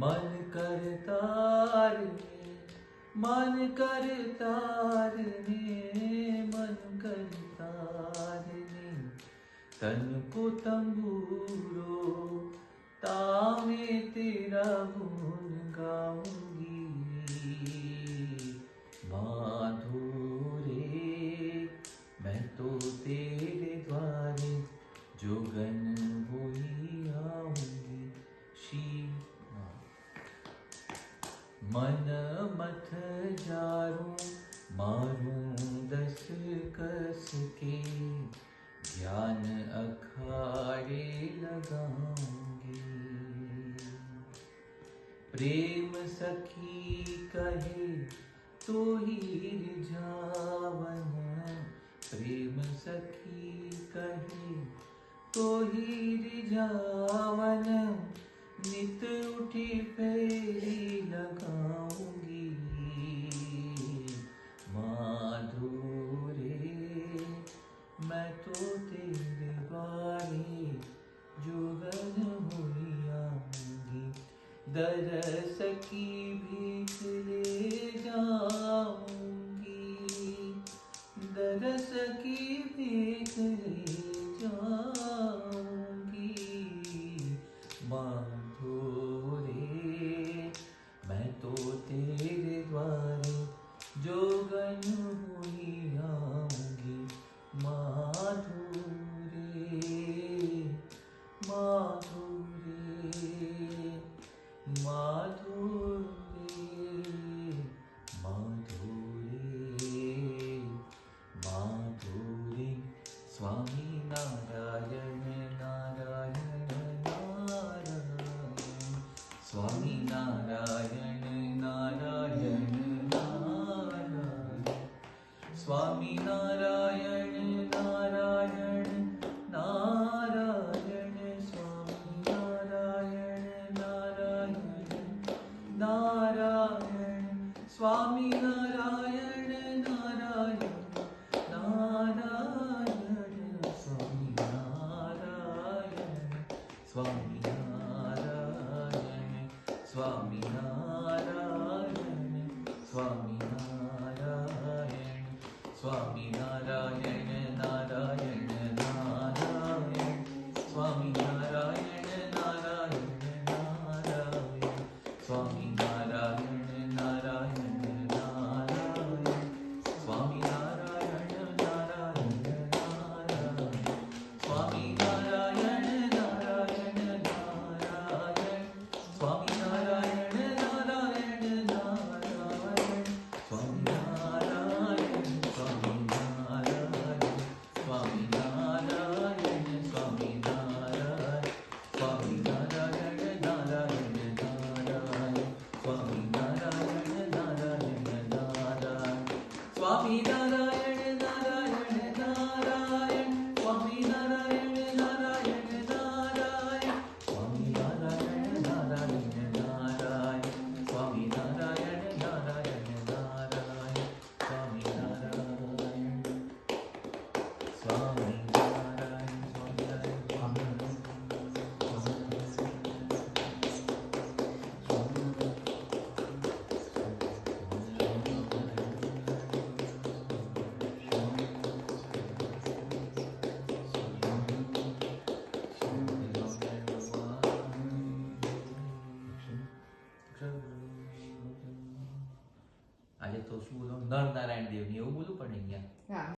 मन करता रे, मन करता रे, मन करता रे, तन को तंबूरो तामे तेरा गुण गाऊंगी। माधुरे मैं तो तेरे द्वारे जोगन हुई आऊंगी। मन मथ जारूं मारूं दस कस के, ज्ञान अखाड़े लगाऊंगी। प्रेम सखी कहे तो ही रिझावन, प्रेम सखी कहे तो ही रिझावन, नित उठी फेरी लगाऊंगी। माधुरे मैं तो तेरे बारे जुगन हुई आऊंगी। दरस की भीख ले जाऊंगी, दरस की भीख ले जाऊंगी। माधुरे मैं तो तेरे द्वारे जोगन हुई आऊंगी। माधुरे माधुरे माधुरे माधुरे माधुरे। स्वामी नारायण नारायण नारायण, स्वामी नारायण नारायण नारायण, स्वामी नारायण नारायण नारायण, स्वामी नारायण नारायण नारायण, स्वामी नारायण नारायण नारायण, स्वामी नारायण, स्वामी नारायण, स्वामी नारायण, स्वामी नारायण, स्वामी नारायण नारायण नारायण, स्वामी नारायण नारायण नारायण, स्वामी नारायण नारायण नारायण, स्वामी नारायण नारायण नारायण, स्वामी नारायण नारायण नारायण, स्वामी नारायण नारायण नारायण, स्वामी नारायण, स्वामी नारायण, स्वामी नारायण, स्वामी नारायण, स्वामी नारायण नारायण नारायण, स्वामी नारायण नारायण नारायण, स्वामी नारायण नारायण नारायण, स्वामी नारायण नारायण नारायण, स्वामी नारायण नारायण नारायण, स्वामी नारायण नारायण नारायण, स्वामी नारायण, स्वामी नारायण, स्वामी આજે તો શું બોલો, નર નારાયણ દેવની એવું બોલું પણ અહીંયા.